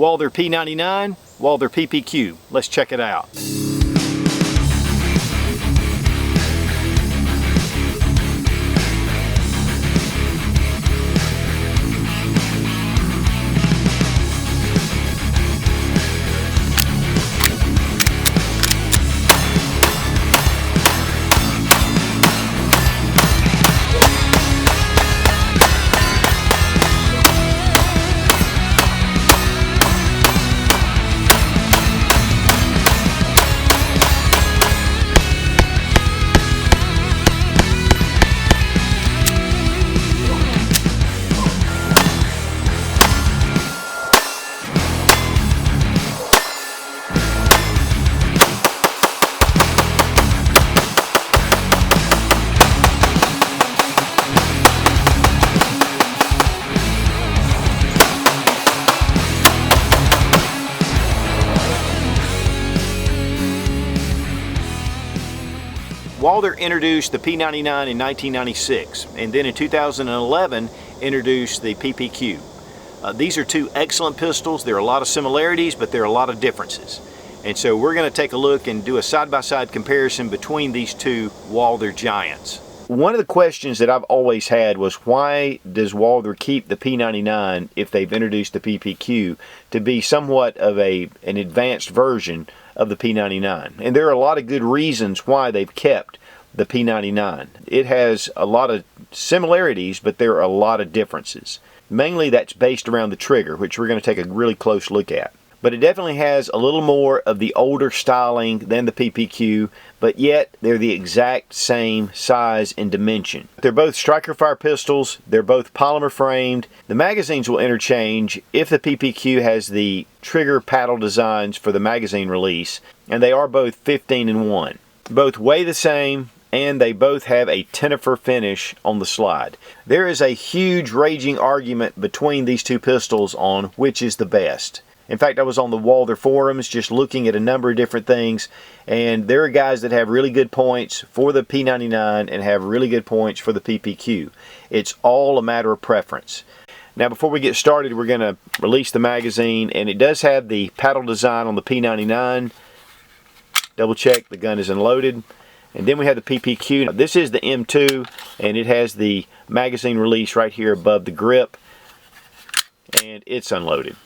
Walther P99, Walther PPQ. Let's check it out. Walther introduced the P99 in 1996, and then in 2011 introduced the PPQ. These are two excellent pistols. There are a lot of similarities, but there are a lot of differences. And so we're going to take a look and do a side-by-side comparison between these two Walther giants. One of the questions that I've always had was, why does Walther keep the P99 if they've introduced the PPQ to be somewhat of an advanced version of the P99? And there are a lot of good reasons why they've kept the P99. It has a lot of similarities, but there are a lot of differences. Mainly that's based around the trigger, which we're going to take a really close look at. But it definitely has a little more of the older styling than the PPQ, but yet they're the exact same size and dimension. They're both striker fire pistols. They're both polymer framed. The magazines will interchange if the PPQ has the trigger paddle designs for the magazine release, and they are both 15-in-1. Both weigh the same, and they both have a tenifer finish on the slide. There is a huge raging argument between these two pistols on which is the best. In fact, I was on the Walther forums just looking at a number of different things, and there are guys that have really good points for the P99 and have really good points for the PPQ. It's all a matter of preference. Now, before we get started, we're going to release the magazine, and it does have the paddle design on the P99. Double check the gun is unloaded. And then we have the PPQ. Now, this is the M2, and it has the magazine release right here above the grip, and it's unloaded.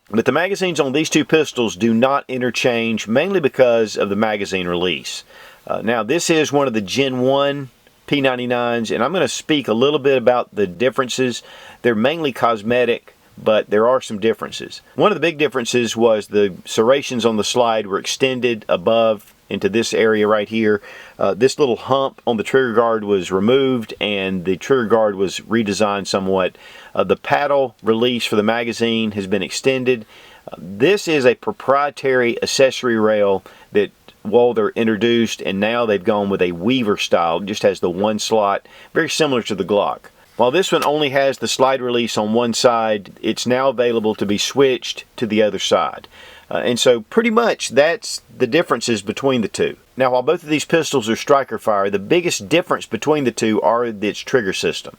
But the magazines on these two pistols do not interchange, mainly because of the magazine release. Now, this is one of the Gen 1 P99s, and I'm going to speak a little bit about the differences. They're mainly cosmetic, but there are some differences. One of the big differences was the serrations on the slide were extended above into this area right here. This little hump on the trigger guard was removed, and the trigger guard was redesigned somewhat. The paddle release for the magazine has been extended. This is a proprietary accessory rail that Walther introduced, and now they've gone with a weaver style. It just has the one slot, very similar to the Glock. While this one only has the slide release on one side, it's now available to be switched to the other side. And so pretty much that's the differences between the two. Now, while both of these pistols are striker fire, the biggest difference between the two are its trigger system.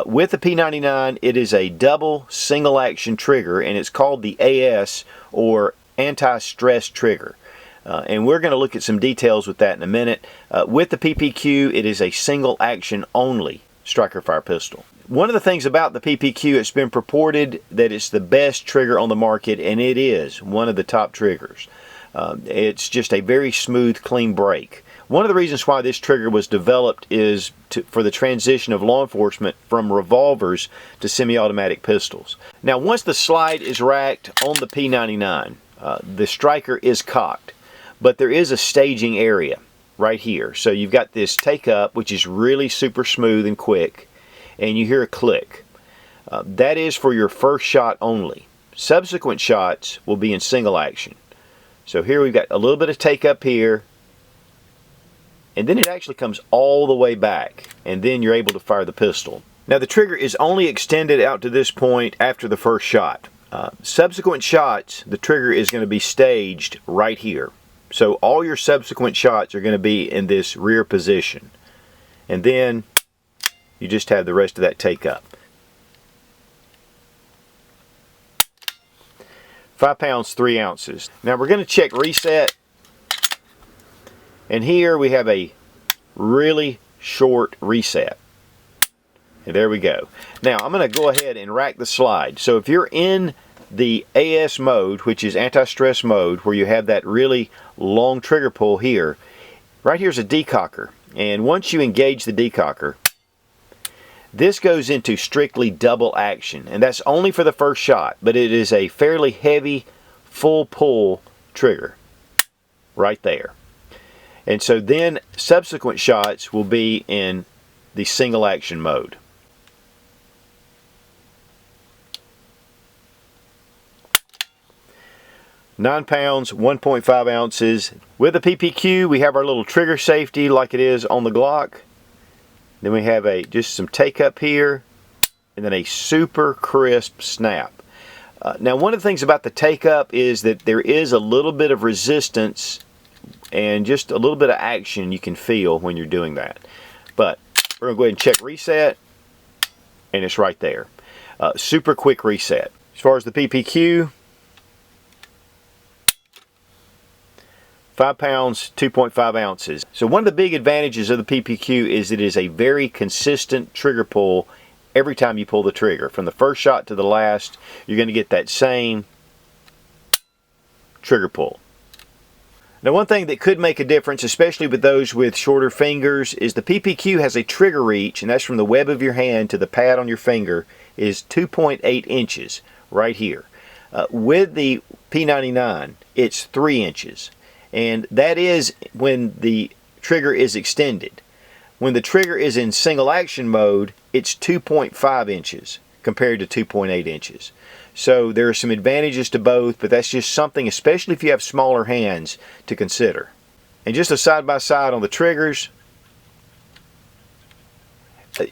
With the P99, it is a double single action trigger, and it's called the AS, or anti-stress trigger. And we're going to look at some details with that in a minute. With the PPQ, it is a single action only striker fire pistol. One of the things about the PPQ, it's been purported that it's the best trigger on the market, and it is one of the top triggers. It's just a very smooth, clean break. One of the reasons why this trigger was developed is for the transition of law enforcement from revolvers to semi-automatic pistols. Now, once the slide is racked on the P99, the striker is cocked, but there is a staging area right here. So you've got this take up, which is really super smooth and quick, and you hear a click. That is for your first shot only. Subsequent shots will be in single action. So here we've got a little bit of take up here, and then it actually comes all the way back, and then you're able to fire the pistol. Now, the trigger is only extended out to this point after the first shot. Subsequent shots, the trigger is going to be staged right here. So all your subsequent shots are going to be in this rear position. And then you just have the rest of that take up. 5 pounds 3 ounces. Now we're going to check reset, and here we have a really short reset. And there we go. Now I'm going to go ahead and rack the slide. So if you're in the AS mode, which is anti-stress mode, where you have that really long trigger pull here, right here's a decocker. And once you engage the decocker, this goes into strictly double action, and that's only for the first shot, but it is a fairly heavy full pull trigger right there. And so then subsequent shots will be in the single action mode. £9, 1.5 ounces. With the PPQ, we have our little trigger safety like it is on the Glock. Then we have just some take up here, and then a super crisp snap. Now one of the things about the take up is that there is a little bit of resistance and just a little bit of action you can feel when you're doing that. But we're going to go ahead and check reset, and it's right there. Super quick reset. As far as the PPQ, 5 pounds, 2.5 ounces. So one of the big advantages of the PPQ is it is a very consistent trigger pull every time you pull the trigger. From the first shot to the last, you're going to get that same trigger pull. Now one thing that could make a difference, especially with those with shorter fingers, is the PPQ has a trigger reach, and that's from the web of your hand to the pad on your finger, is 2.8 inches right here. With the P99, it's 3 inches. And that is when the trigger is extended. When the trigger is in single action mode, it's 2.5 inches compared to 2.8 inches. So there are some advantages to both, but that's just something, especially if you have smaller hands, to consider. And just a side-by-side on the triggers,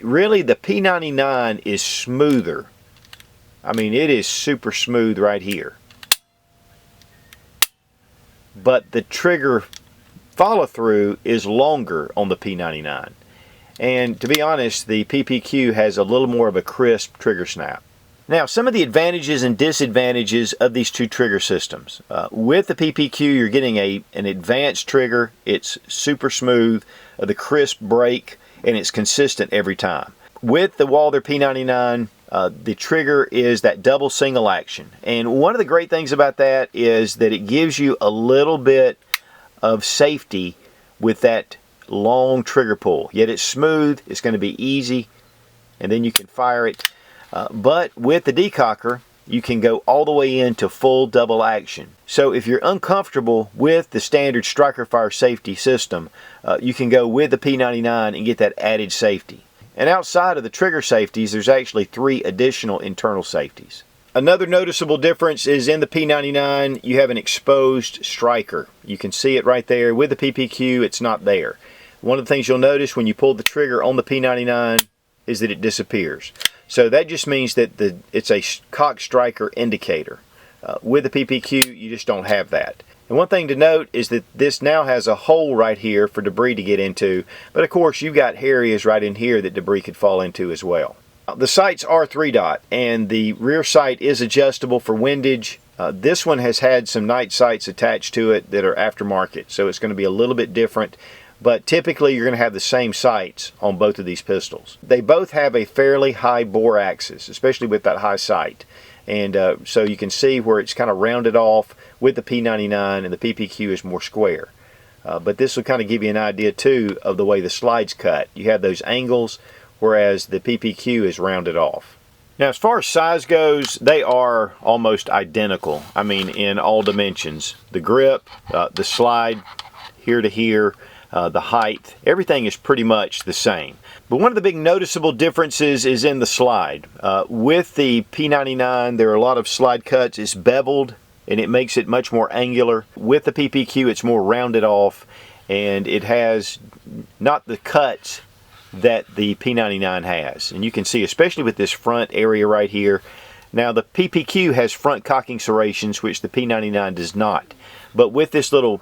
really the P99 is smoother. I mean, it is super smooth right here. But the trigger follow-through is longer on the P99. And to be honest, the PPQ has a little more of a crisp trigger snap. Now, some of the advantages and disadvantages of these two trigger systems. With the PPQ, you're getting an advanced trigger. It's super smooth, the crisp break, and it's consistent every time. With the Walther P99, the trigger is that double single action. And one of the great things about that is that it gives you a little bit of safety with that long trigger pull. Yet it's smooth, it's going to be easy, and then you can fire it. But with the decocker, you can go all the way into full double action. So if you're uncomfortable with the standard striker fire safety system, you can go with the P99 and get that added safety. And outside of the trigger safeties, there's actually 3 additional internal safeties. Another noticeable difference is in the P99, you have an exposed striker. You can see it right there. With the PPQ, it's not there. One of the things you'll notice when you pull the trigger on the P99 is that it disappears. So that just means that it's a cock striker indicator. With the PPQ, you just don't have that. And one thing to note is that this now has a hole right here for debris to get into, but of course you've got areas right in here that debris could fall into as well. The sights are 3-dot, and the rear sight is adjustable for windage. This one has had some night sights attached to it that are aftermarket, so it's going to be a little bit different, but typically you're going to have the same sights on both of these pistols. They both have a fairly high bore axis, especially with that high sight. And so you can see where it's kind of rounded off with the P99, and the PPQ is more square. But this will kind of give you an idea too of the way the slide's cut. You have those angles, whereas the PPQ is rounded off. Now as far as size goes, they are almost identical. I mean, in all dimensions. The grip, the slide, here to here, the height, everything is pretty much the same. But one of the big noticeable differences is in the slide. With the P99, there are a lot of slide cuts. It's beveled, and it makes it much more angular. With the PPQ, it's more rounded off, and it has not the cuts that the P99 has. And you can see, especially with this front area right here. Now, the PPQ has front cocking serrations, which the P99 does not. But with this little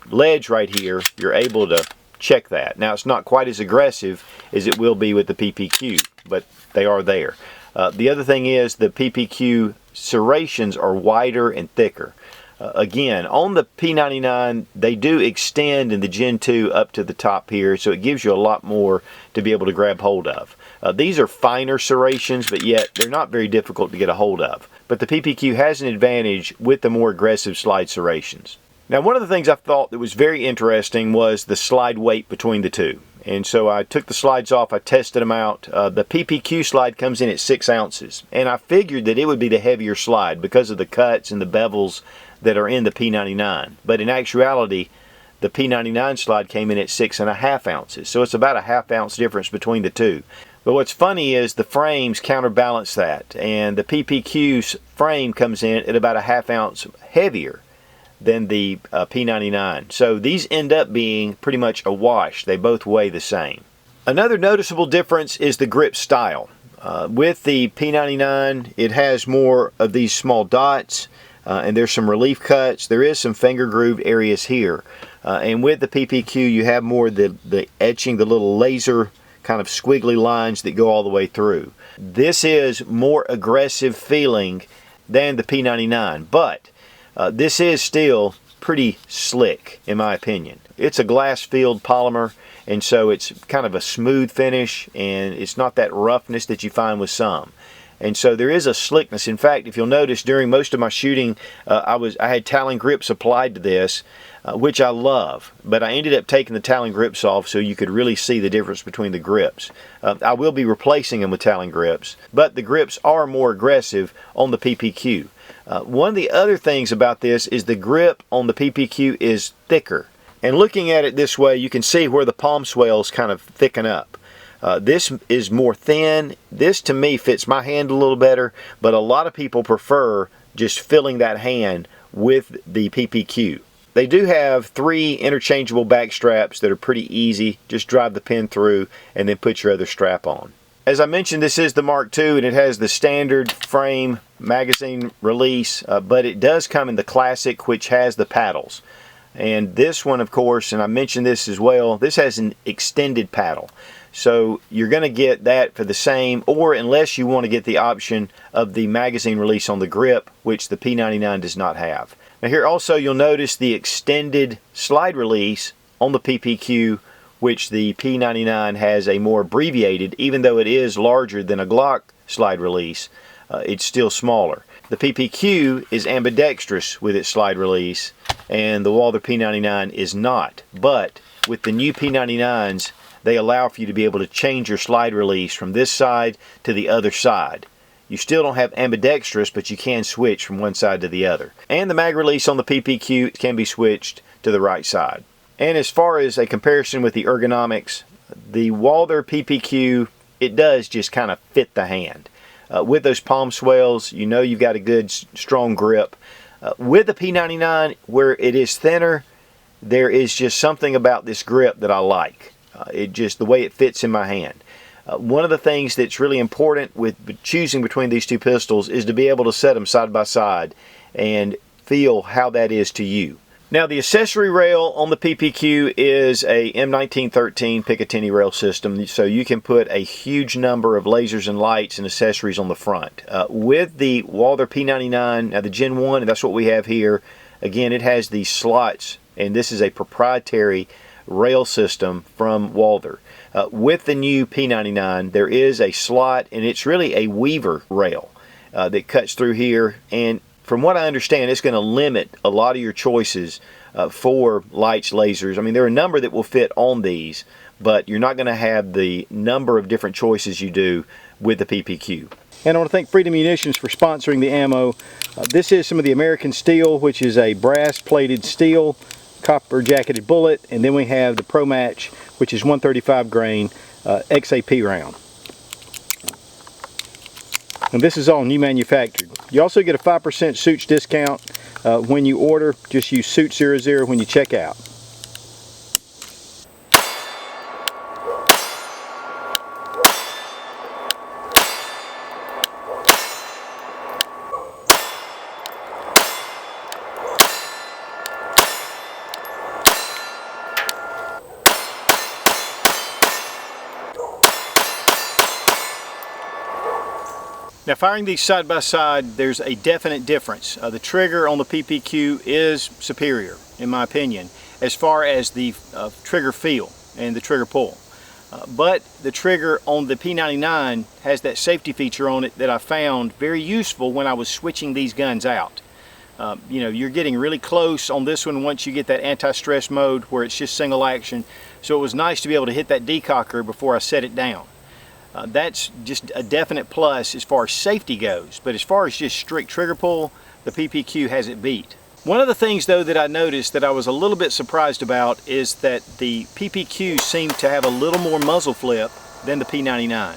ledge right here, you're able to check that. Now, it's not quite as aggressive as it will be with the PPQ, but they are there. The other thing is the PPQ serrations are wider and thicker. Again, on the P99, they do extend in the Gen 2 up to the top here, so it gives you a lot more to be able to grab hold of. These are finer serrations, but yet they're not very difficult to get a hold of. But the PPQ has an advantage with the more aggressive slide serrations. Now, one of the things I thought that was very interesting was the slide weight between the two. And so I took the slides off, I tested them out. The PPQ slide comes in at 6 ounces. And I figured that it would be the heavier slide because of the cuts and the bevels that are in the P99. But in actuality, the P99 slide came in at 6.5 ounces. So it's about a ½ ounce difference between the two. But what's funny is the frames counterbalance that. And the PPQ's frame comes in at about a ½ ounce heavier than the P99. So these end up being pretty much a wash. They both weigh the same. Another noticeable difference is the grip style. With the P99, it has more of these small dots, and there's some relief cuts. There is some finger groove areas here. And with the PPQ, you have more the etching, the little laser kind of squiggly lines that go all the way through. This is more aggressive feeling than the P99, but this is still pretty slick in my opinion. It's a glass-filled polymer, and so it's kind of a smooth finish, and it's not that roughness that you find with some. And so there is a slickness. In fact, if you'll notice, during most of my shooting, I had Talon grips applied to this, which I love, but I ended up taking the Talon grips off so you could really see the difference between the grips. I will be replacing them with Talon grips, but the grips are more aggressive on the PPQ. One of the other things about this is the grip on the PPQ is thicker. And looking at it this way, you can see where the palm swells kind of thicken up. This is more thin. This to me fits my hand a little better, but a lot of people prefer just filling that hand with the PPQ. They do have 3 interchangeable back straps that are pretty easy. Just drive the pin through and then put your other strap on. As I mentioned, this is the Mark II, and it has the standard frame magazine release, but it does come in the Classic, which has the paddles. And this one, of course, and I mentioned this as well, this has an extended paddle. So you're going to get that for the same, or unless you want to get the option of the magazine release on the grip, which the P99 does not have. Now here also you'll notice the extended slide release on the PPQ, which the P99 has a more abbreviated, even though it is larger than a Glock slide release, it's still smaller. The PPQ is ambidextrous with its slide release, and the Walther P99 is not. But with the new P99s, they allow for you to be able to change your slide release from this side to the other side. You still don't have ambidextrous, but you can switch from one side to the other. And the mag release on the PPQ can be switched to the right side. And as far as a comparison with the ergonomics, the Walther PPQ, it does just kind of fit the hand. With those palm swells, you know you've got a good strong grip. With the P99, where it is thinner, there is just something about this grip that I like. It just, the way it fits in my hand. One of the things that's really important with choosing between these two pistols is to be able to set them side by side and feel how that is to you. Now the accessory rail on the PPQ is a M1913 Picatinny rail system, so you can put a huge number of lasers and lights and accessories on the front. With the Walther P99, now the Gen 1, and that's what we have here, again it has these slots, and this is a proprietary rail system from Walther. With the new P99 there is a slot, and it's really a weaver rail that cuts through here, and from what I understand, it's going to limit a lot of your choices for lights, lasers. I mean, there are a number that will fit on these, but you're not going to have the number of different choices you do with the PPQ. And I want to thank Freedom Munitions for sponsoring the ammo. This is some of the American steel, which is a brass-plated steel, copper jacketed bullet, and then we have the Pro Match, which is 135 grain XAP round. And this is all new manufactured. You also get a 5% Suits discount when you order. Just use Suits00 when you check out. Now, firing these side by side, there's a definite difference. The trigger on the PPQ is superior, in my opinion, as far as the trigger feel and the trigger pull. But the trigger on the P99 has that safety feature on it that I found very useful when I was switching these guns out. You know, you're getting really close on this one once you get that anti-stress mode where it's just single action. So it was nice to be able to hit that decocker before I set it down. That's just a definite plus as far as safety goes, but as far as just strict trigger pull, the PPQ has it beat. One of the things though that I noticed that I was a little bit surprised about is that the PPQ seemed to have a little more muzzle flip than the P99.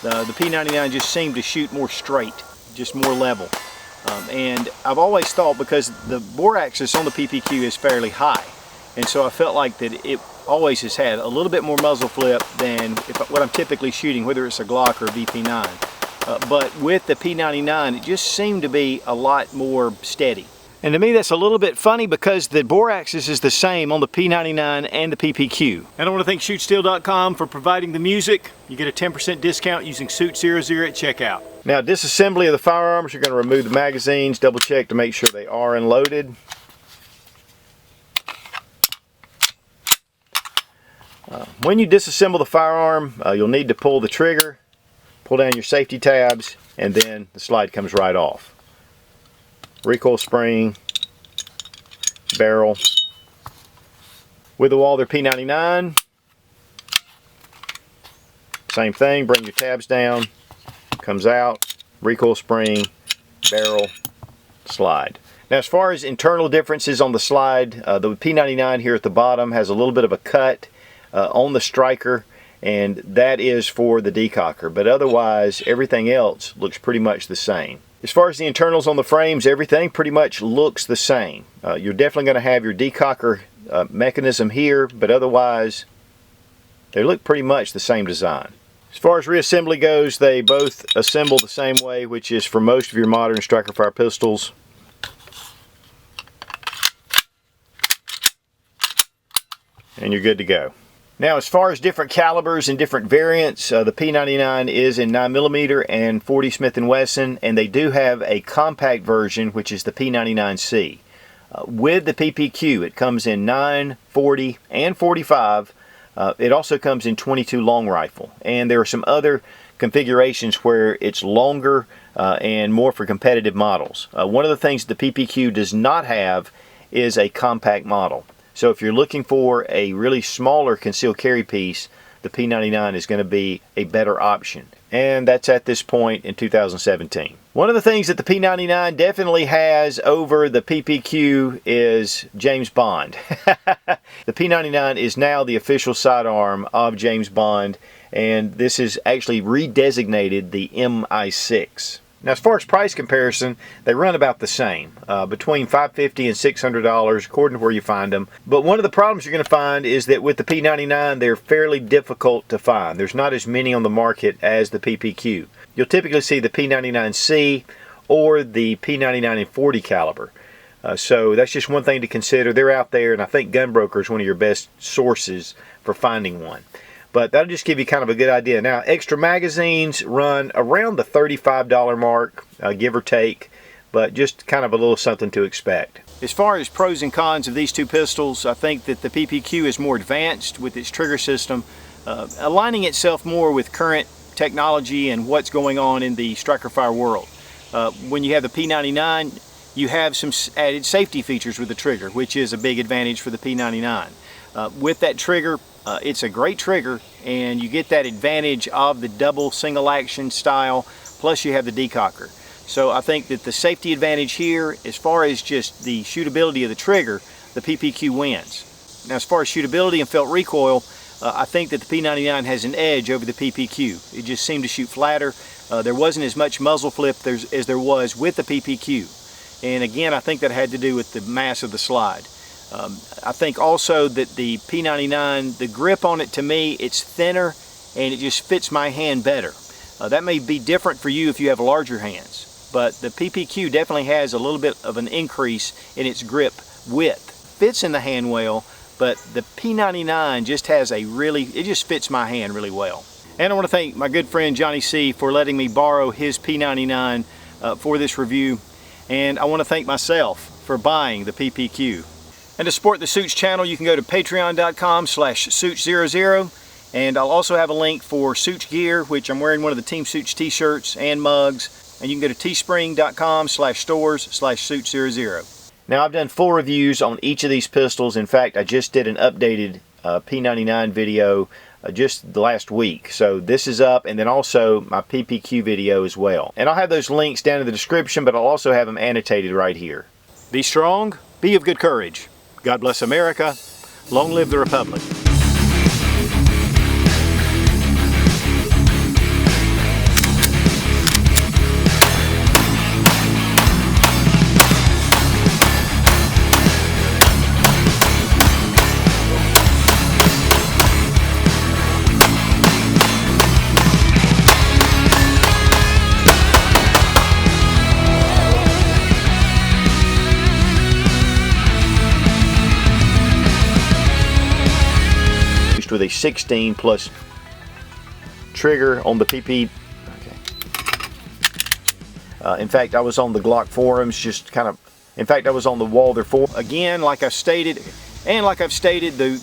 The P99 just seemed to shoot more straight, just more level. And I've always thought, because the bore axis on the PPQ is fairly high, and so I felt like that it always has had a little bit more muzzle flip than what I'm typically shooting, whether it's a Glock or a VP9. But with the P99, it just seemed to be a lot more steady. And to me, that's a little bit funny because the bore axis is the same on the P99 and the PPQ. And I want to thank ShootSteel.com for providing the music. You get a 10% discount using Suit00 at checkout. Now, disassembly of the firearms, you're going to remove the magazines, double check to make sure they are unloaded. When you disassemble the firearm, you'll need to pull the trigger, pull down your safety tabs, and then the slide comes right off. Recoil spring, barrel. With the Walther P99, same thing, bring your tabs down, comes out, recoil spring, barrel, slide. Now, as far as internal differences on the slide, the P99 here at the bottom has a little bit of a cut on the striker, and that is for the decocker, but otherwise everything else looks pretty much the same. As far as the internals on the frames, everything pretty much looks the same. You're definitely going to have your decocker mechanism here, but otherwise they look pretty much the same design. As far as reassembly goes, they both assemble the same way, which is for most of your modern striker fire pistols. And you're good to go. Now, as far as different calibers and different variants, the P99 is in 9mm and 40 Smith & Wesson, and they do have a compact version, which is the P99C. With the PPQ, it comes in 9, 40, and 45. It also comes in 22 long rifle, and there are some other configurations where it's longer and more for competitive models. One of the things the PPQ does not have is a compact model. So if you're looking for a really smaller concealed carry piece, the P99 is going to be a better option. And that's at this point in 2017. One of the things that the P99 definitely has over the PPQ is James Bond. The P99 is now the official sidearm of James Bond, and this is actually redesignated the MI6. Now, as far as price comparison, they run about the same, between $550 and $600 according to where you find them. But one of the problems you're going to find is that with the P99, they're fairly difficult to find. There's not as many on the market as the PPQ. You'll typically see the P99C or the P99 in 40 caliber. So that's just one thing to consider. They're out there, and I think Gunbroker is one of your best sources for finding one. But that'll just give you kind of a good idea. Now, extra magazines run around the $35 mark, give or take, but just kind of a little something to expect. As far as pros and cons of these two pistols, I think that the PPQ is more advanced with its trigger system, aligning itself more with current technology and what's going on in the striker fire world. When you have the P99, you have some added safety features with the trigger, which is a big advantage for the P99. With that trigger, it's a great trigger, and you get that advantage of the double single action style, plus you have the decocker. So I think that the safety advantage here, as far as just the shootability of the trigger, the PPQ wins. Now, as far as shootability and felt recoil, I think that the P99 has an edge over the PPQ. It just seemed to shoot flatter. There wasn't as much muzzle flip as there was with the PPQ. And again, I think that had to do with the mass of the slide. I think also that the P99, the grip on it, to me, it's thinner and it just fits my hand better. That may be different for you if you have larger hands, but the PPQ definitely has a little bit of an increase in its grip width. Fits in the hand well, but the P99 just has a it just fits my hand really well. And I want to thank my good friend Johnny C for letting me borrow his P99 for this review. And I want to thank myself for buying the PPQ. And to support the Suits channel, you can go to patreon.com/Suits00. And I'll also have a link for Suits gear, which I'm wearing one of the Team Suits t-shirts and mugs. And you can go to teespring.com/stores/Suits00. Now, I've done full reviews on each of these pistols. In fact, I just did an updated P99 video just the last week. So this is up, and then also my PPQ video as well. And I'll have those links down in the description, but I'll also have them annotated right here. Be strong, be of good courage. God bless America. Long live the Republic. With a 16 plus trigger on the PP. Okay. In fact, I was on the Glock forums, just kind of. In fact, I was on the Walther forum again, like I've stated, and like I've stated the